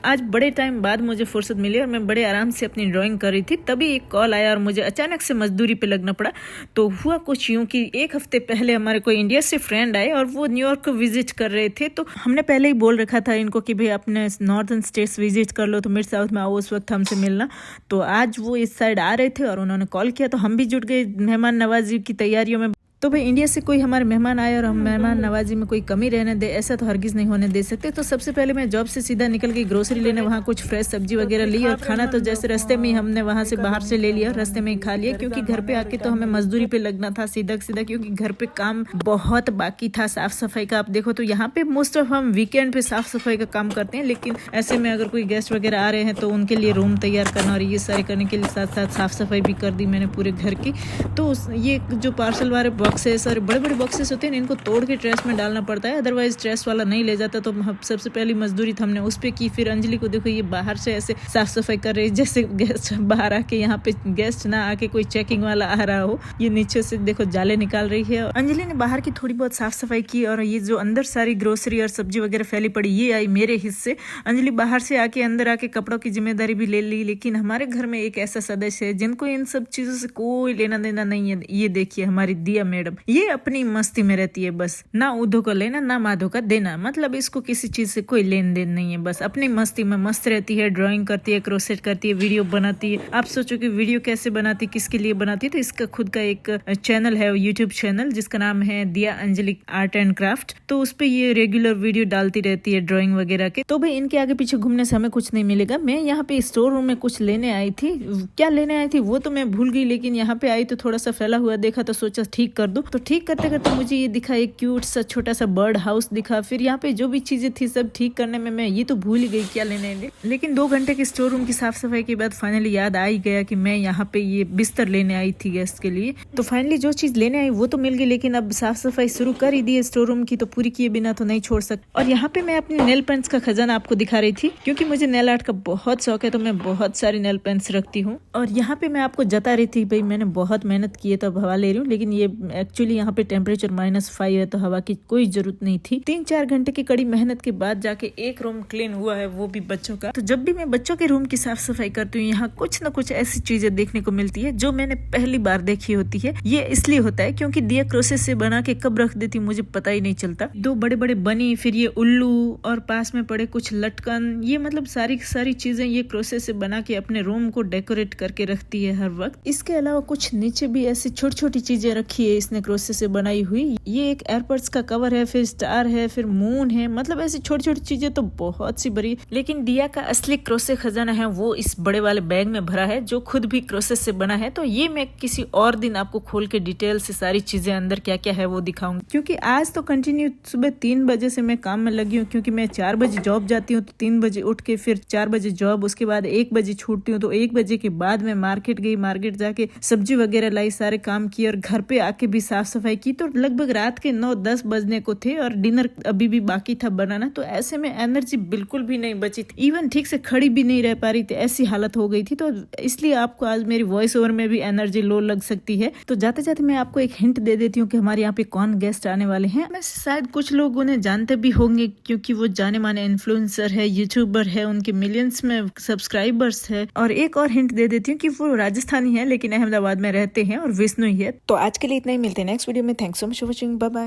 आज बड़े टाइम बाद मुझे फुर्सत मिली और मैं बड़े आराम से अपनी ड्राइंग कर रही थी, तभी एक कॉल आया और मुझे अचानक से मजदूरी पे लगना पड़ा। तो हुआ कुछ यूं कि एक हफ्ते पहले हमारे कोई इंडिया से फ्रेंड आए और वो न्यूयॉर्क को विजिट कर रहे थे। तो हमने पहले ही बोल रखा था इनको कि भाई अपने नॉर्थन स्टेट्स विजिट कर लो, तो मिड साउथ में आओ, उस वक्त हमसे मिलना। तो आज वो इस साइड आ रहे थे और उन्होंने कॉल किया, तो हम भी जुट गए मेहमान नवाजी की तैयारियों में। तो भाई इंडिया से कोई हमारे मेहमान आए और हम मेहमान नवाजी में कोई कमी रहने दे, ऐसा तो हरगिज़ नहीं होने दे सकते। तो सबसे पहले मैं जॉब से सीधा निकल गई ग्रोसरी लेने, वहाँ कुछ फ्रेश सब्जी वगैरह ली और खाना तो जैसे रास्ते में ही हमने वहाँ से बाहर से ले लिया, रास्ते में ही खा लिया, क्योंकि घर पे आके तो हमें मजदूरी पे लगना था सीधा सीधा, क्योंकि घर पे काम बहुत बाकी था साफ सफाई का। आप देखो तो यहाँ पे मोस्ट ऑफ हम वीकेंड पे साफ सफाई का काम करते हैं, लेकिन ऐसे में अगर कोई गेस्ट वगैरह आ रहे हैं तो उनके लिए रूम तैयार करना और ये सारे करने के लिए साथ साथ साफ सफाई भी कर दी मैंने पूरे घर की। तो ये जो पार्सल वाले बॉक्सेस और बड़े बॉक्सेस होते हैं, इनको तोड़ के ट्रेस में डालना पड़ता है, अदरवाइज ट्रेस वाला नहीं ले जाता। तो सबसे पहली मजदूरी हमने उस पे की। फिर अंजलि को देखो, ये बाहर से ऐसे साफ सफाई कर रही है जैसे गेस्ट बाहर आके, यहाँ पे गेस्ट ना आके कोई चेकिंग वाला आ रहा हो। ये नीचे से देखो जाले निकाल रही है। अंजलि ने बाहर की थोड़ी बहुत साफ सफाई की और ये जो अंदर सारी ग्रोसरी और सब्जी वगैरह फैली पड़ी ये आई मेरे हिस्से। अंजलि बाहर से आके अंदर आके कपड़ों की जिम्मेदारी भी ले ली। लेकिन हमारे घर में एक ऐसा सदस्य है जिनको इन सब चीजों से कोई लेना देना नहीं है। ये देखिए हमारी दिया मैडम, ये अपनी मस्ती में रहती है, बस ना उधो का लेना ना माधो का देना, मतलब इसको किसी चीज से कोई लेन देन नहीं है, बस अपनी मस्ती में मस्त रहती है। ड्राइंग करती है, क्रोसेट करती है, वीडियो बनाती है। आप सोचो कि वीडियो कैसे बनाती, किसके लिए बनाती है, तो इसका खुद का एक चैनल है, यूट्यूब चैनल, जिसका नाम है दिया अंजलि आर्ट एंड क्राफ्ट। तो उस पे ये रेगुलर वीडियो डालती रहती है ड्राइंग वगैरह के। तो भाई इनके आगे पीछे घूमने से हमें कुछ नहीं मिलेगा। मैं यहाँ पे स्टोर रूम में कुछ लेने आई थी, क्या लेने आई थी वो तो मैं भूल गई, लेकिन यहाँ पे आई तो थोड़ा सा फैला हुआ देखा तो सोचा ठीक कर दूं। तो ठीक करते करते मुझे ये दिखा, एक क्यूट सा छोटा सा बर्ड हाउस दिखा। फिर यहाँ पे जो भी चीजें थी सब ठीक करने में मैं ये तो भूल ही गई क्या लेने है। लेकिन 2 घंटे के स्टोर रूम की साफ सफाई के बाद फाइनली याद आ ही गया कि मैं यहाँ पे ये बिस्तर लेने आई थी गेस्ट के लिए। तो फाइनली जो चीज लेने आई वो तो मिल गई, लेकिन अब साफ सफाई शुरू कर ही दी है स्टोर रूम की, तो पूरी किए बिना तो नहीं छोड़ सकती। और यहाँ पे मैं अपनी नेल पेंट्स का खजाना आपको दिखा रही थी, क्योंकि मुझे नेल आर्ट का बहुत शौक है, तो मैं बहुत सारी नेल पेंट्स रखती हूँ। और यहाँ पे मैं आपको जता रही थी भाई मैंने बहुत मेहनत की है तो अब हवा ले रही हूँ, लेकिन ये एक्चुअली यहाँ पे टेम्परेचर -5 है, तो हवा की कोई जरूरत नहीं थी। 3-4 घंटे की कड़ी मेहनत के बाद जाके एक रूम क्लीन हुआ है, वो भी बच्चों का। तो जब भी मैं बच्चों के रूम की साफ सफाई करती हूँ, यहाँ कुछ न कुछ ऐसी चीजें देखने को मिलती है जो मैंने पहली बार देखी होती है। ये इसलिए होता है क्योंकि दिया क्रोसेस से बना के कब रख देती मुझे पता ही नहीं चलता। 2 बड़े बड़े बनी, फिर ये उल्लू और पास में पड़े कुछ लटकन, ये मतलब सारी चीजें ये क्रोसेस से बना के अपने रूम को डेकोरेट करके रखती है हर वक्त। इसके अलावा कुछ नीचे भी ऐसी छोटी छोटी चीजें रखी है इसने क्रोसेस से बनाई हुई। ये एक एयरबड्स का कवर है, फिर स्टार है, फिर मून है, मतलब ऐसी छोटी छोटी चीजें तो बहुत सी बड़ी। लेकिन दिया का असली क्रोसे खजाना है वो इस बड़े वाले बैग में भरा है, जो खुद भी क्रोसेस से बना है। तो ये मैं किसी और दिन आपको खोल के डिटेल से सारी चीजें अंदर क्या क्या है वो दिखाऊंगी, क्योंकि आज तो कंटिन्यू सुबह 3 बजे से मैं काम में लगी हूँ, क्योंकि मैं 4 बजे जॉब जाती हूँ, तो 3 बजे उठ के फिर 4 बजे जॉब, उसके बाद 1 बजे छूटती हूँ। तो 1 बजे के बाद मैं मार्केट गई, मार्केट जाके सब्जी वगैरह लाई, सारे काम किए और घर पे आके भी साफ सफाई की। तो लगभग रात के 9-10 बजने को थे और डिनर अभी भी बाकी था बनाना। तो ऐसे में एनर्जी बिल्कुल भी नहीं बची थी, इवन ठीक से खड़ी भी नहीं रह पा रही थी, ऐसी हालत हो गई थी। तो इसलिए आपको आज मेरी वॉइस ओवर में भी एनर्जी लो लग सकती है। तो जाते जाते मैं आपको एक हिंट दे देती हूँ कि हमारे यहाँ पे कौन गेस्ट आने वाले हैं। मैं शायद कुछ लोग उन्हें जानते भी होंगे, क्योंकि वो जाने माने इन्फ्लुएंसर है, यूट्यूबर है, उनके मिलियंस में सब्सक्राइबर्स है। और एक और हिंट दे देती हूँ कि वो राजस्थानी है, लेकिन अहमदाबाद में रहते हैं और विष्णु ही है। तो आज के लिए इतना ही, मिलते हैं नेक्स्ट वीडियो में। Thanks so much for watching, bye bye.